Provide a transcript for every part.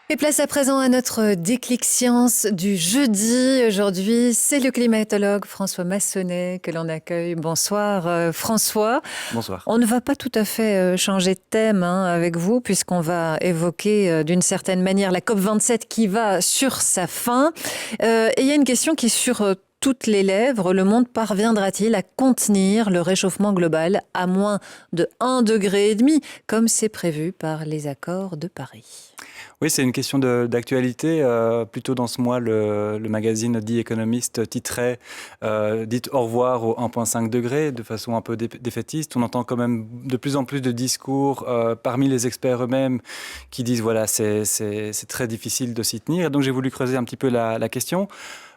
Et place à présent à notre déclic science du jeudi. Aujourd'hui, c'est le climatologue François Massonnet que l'on accueille. Bonsoir François. Bonsoir. On ne va pas tout à fait changer de thème avec vous puisqu'on va évoquer d'une certaine manière la COP27 qui va sur sa fin. Et il y a une question qui est sur toutes les lèvres. Le monde parviendra-t-il à contenir le réchauffement global à moins de 1,5 degré comme c'est prévu par les accords de Paris ? Oui, c'est une question d'actualité. Plus tôt dans ce mois, le magazine The Economist titrait dites au revoir au 1,5 degré de façon un peu défaitiste. On entend quand même de plus en plus de discours parmi les experts eux-mêmes qui disent voilà, c'est très difficile de s'y tenir. Et donc j'ai voulu creuser un petit peu la question.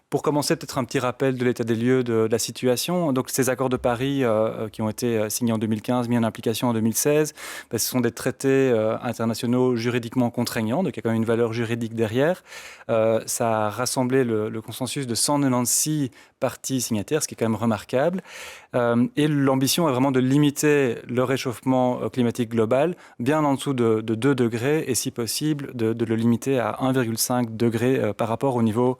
Pour commencer, peut-être un petit rappel de l'état des lieux de la situation. Donc, ces accords de Paris qui ont été signés en 2015, mis en application en 2016, ce sont des traités internationaux juridiquement contraignants, donc il y a quand même une valeur juridique derrière. Ça a rassemblé le consensus de 196 parties signataires, ce qui est quand même remarquable. Et l'ambition est vraiment de limiter le réchauffement climatique global bien en dessous de 2 degrés et si possible de le limiter à 1,5 degré par rapport au niveau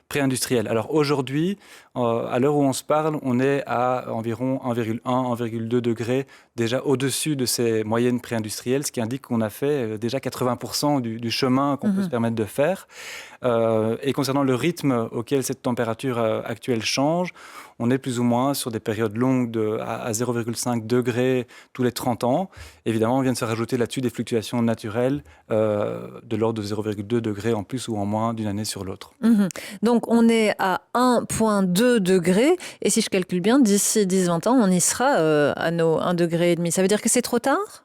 pré-industriel. Alors aujourd'hui, à l'heure où on se parle, on est à environ 1,1, 1,2 degrés déjà au-dessus de ces moyennes pré-industrielles, ce qui indique qu'on a fait déjà 80% du chemin qu'on peut se permettre de faire. Et concernant le rythme auquel cette température actuelle change, on est plus ou moins sur des périodes longues à 0,5 degrés tous les 30 ans. Évidemment, on vient de se rajouter là-dessus des fluctuations naturelles de l'ordre de 0,2 degrés en plus ou en moins d'une année sur l'autre. Donc, on est à 1,2 degrés. Et si je calcule bien, d'ici 10-20 ans, on y sera à nos 1,5 degrés. Ça veut dire que c'est trop tard ?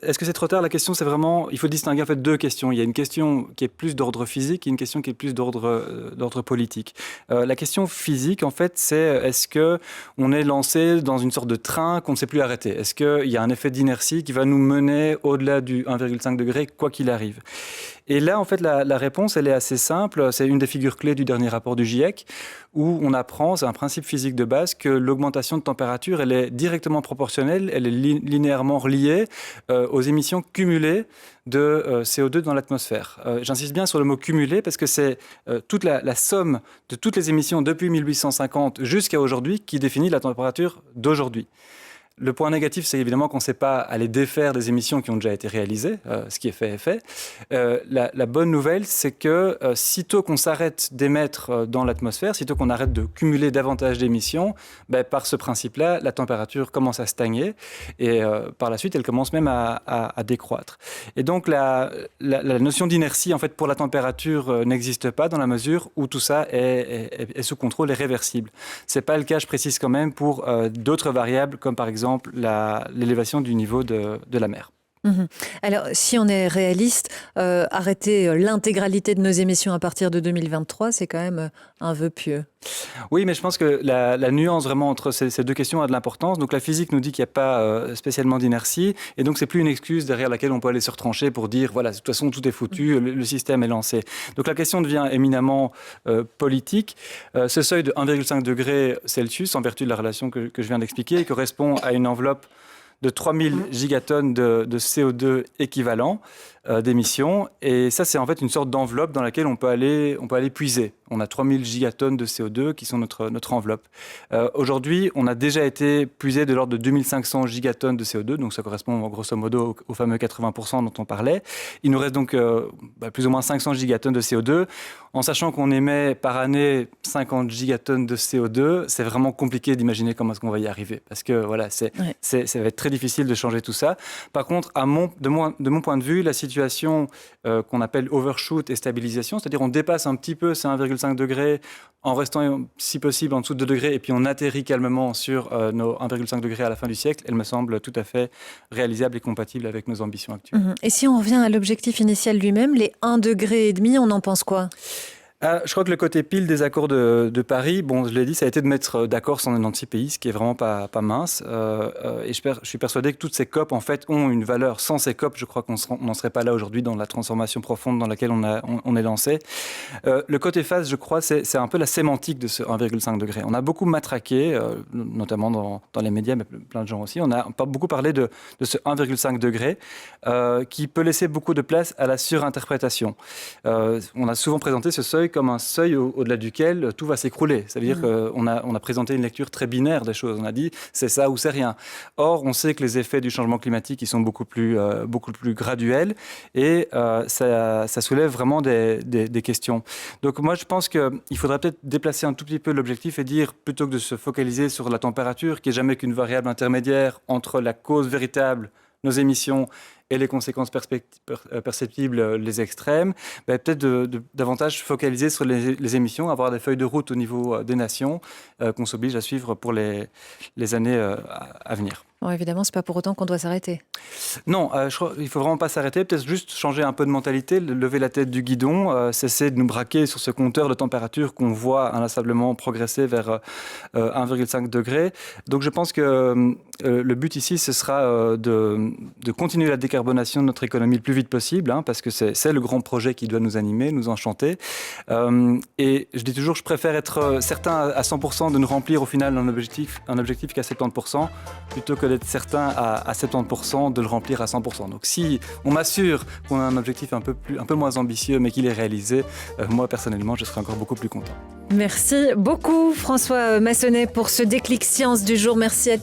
Est-ce que c'est trop tard? La question, c'est vraiment... Il faut distinguer en fait deux questions. Il y a une question qui est plus d'ordre physique et une question qui est plus d'ordre politique. La question physique, en fait, c'est est-ce qu'on est lancé dans une sorte de train qu'on ne sait plus arrêter? Est-ce qu'il y a un effet d'inertie qui va nous mener au-delà du 1,5 degré, quoi qu'il arrive? Et là, en fait, la réponse, elle est assez simple. C'est une des figures clés du dernier rapport du GIEC, où on apprend, c'est un principe physique de base, que l'augmentation de température, elle est directement proportionnelle, elle est linéairement reliée aux émissions cumulées de CO2 dans l'atmosphère. J'insiste bien sur le mot cumulé parce que c'est toute la somme de toutes les émissions depuis 1850 jusqu'à aujourd'hui qui définit la température d'aujourd'hui. Le point négatif, c'est évidemment qu'on ne sait pas aller défaire des émissions qui ont déjà été réalisées. Ce qui est fait est fait. La bonne nouvelle, c'est que sitôt qu'on s'arrête d'émettre dans l'atmosphère, sitôt qu'on arrête de cumuler davantage d'émissions, par ce principe-là, la température commence à stagner et par la suite, elle commence même à décroître. Et donc, la notion d'inertie, en fait, pour la température n'existe pas dans la mesure où tout ça est sous contrôle et réversible. Ce n'est pas le cas, je précise quand même, pour d'autres variables comme par exemple l'élévation du niveau de la mer. Alors, si on est réaliste, arrêter l'intégralité de nos émissions à partir de 2023, c'est quand même un vœu pieux. Oui, mais je pense que la nuance vraiment entre ces deux questions a de l'importance. Donc la physique nous dit qu'il n'y a pas spécialement d'inertie, et donc c'est plus une excuse derrière laquelle on peut aller se retrancher pour dire voilà, de toute façon tout est foutu, le système est lancé. Donc la question devient éminemment politique. Ce seuil de 1,5 degré Celsius, en vertu de la relation que je viens d'expliquer, correspond à une enveloppe de 3000 gigatonnes de CO2 équivalent d'émissions. Et ça, c'est en fait une sorte d'enveloppe dans laquelle on peut aller puiser. On a 3000 gigatonnes de CO2 qui sont notre enveloppe. Aujourd'hui, on a déjà été puisé de l'ordre de 2500 gigatonnes de CO2, donc ça correspond grosso modo au fameux 80% dont on parlait. Il nous reste donc plus ou moins 500 gigatonnes de CO2. En sachant qu'on émet par année 50 gigatonnes de CO2, c'est vraiment compliqué d'imaginer comment est-ce qu'on va y arriver. Parce que voilà, ça va être très difficile de changer tout ça. Par contre, de mon point de vue, la situation qu'on appelle overshoot et stabilisation, c'est-à-dire on dépasse un petit peu ces 1,5 degrés en restant si possible en dessous de 2 degrés et puis on atterrit calmement sur nos 1,5 degrés à la fin du siècle, elle me semble tout à fait réalisable et compatible avec nos ambitions actuelles. Et si on revient à l'objectif initial lui-même, les 1,5 degrés, on en pense quoi ? Je crois que le côté pile des accords de Paris, bon, je l'ai dit, ça a été de mettre d'accord 196 pays, ce qui est vraiment pas mince. Et je suis persuadé que toutes ces COP, en fait, ont une valeur. Sans ces COP, je crois qu'on n'en serait pas là aujourd'hui dans la transformation profonde dans laquelle on est lancé. Le côté face, je crois, c'est un peu la sémantique de ce 1,5 degré. On a beaucoup matraqué, notamment dans les médias, mais plein de gens aussi. On a beaucoup parlé de ce 1,5 degré qui peut laisser beaucoup de place à la surinterprétation. On a souvent présenté ce seuil comme un seuil au-delà duquel tout va s'écrouler. Ça veut dire qu'on a présenté une lecture très binaire des choses. On a dit c'est ça ou c'est rien. Or, on sait que les effets du changement climatique ils sont beaucoup plus graduels et ça soulève vraiment des questions. Donc moi, je pense qu'il faudrait peut-être déplacer un tout petit peu l'objectif et dire, plutôt que de se focaliser sur la température, qui n'est jamais qu'une variable intermédiaire entre la cause véritable, nos émissions, et les conséquences perceptibles, les extrêmes, peut-être davantage focaliser sur les émissions, avoir des feuilles de route au niveau des nations qu'on s'oblige à suivre pour les années à venir. Bon, évidemment, ce n'est pas pour autant qu'on doit s'arrêter. Non, je crois qu'il ne faut vraiment pas s'arrêter, peut-être juste changer un peu de mentalité, lever la tête du guidon, cesser de nous braquer sur ce compteur de température qu'on voit inlassablement progresser vers 1,5 degré. Donc je pense que le but ici, ce sera de continuer la décarbonation de notre économie le plus vite possible, parce que c'est le grand projet qui doit nous animer, nous enchanter. Et je dis toujours, je préfère être certain à 100% de ne remplir au final un objectif qu'à 70%, plutôt que d'être certain à 70% de le remplir à 100%. Donc si on m'assure qu'on a un objectif un peu moins ambitieux, mais qu'il est réalisé, moi personnellement, je serai encore beaucoup plus content. Merci beaucoup François Massonnet pour ce déclic science du jour. Merci à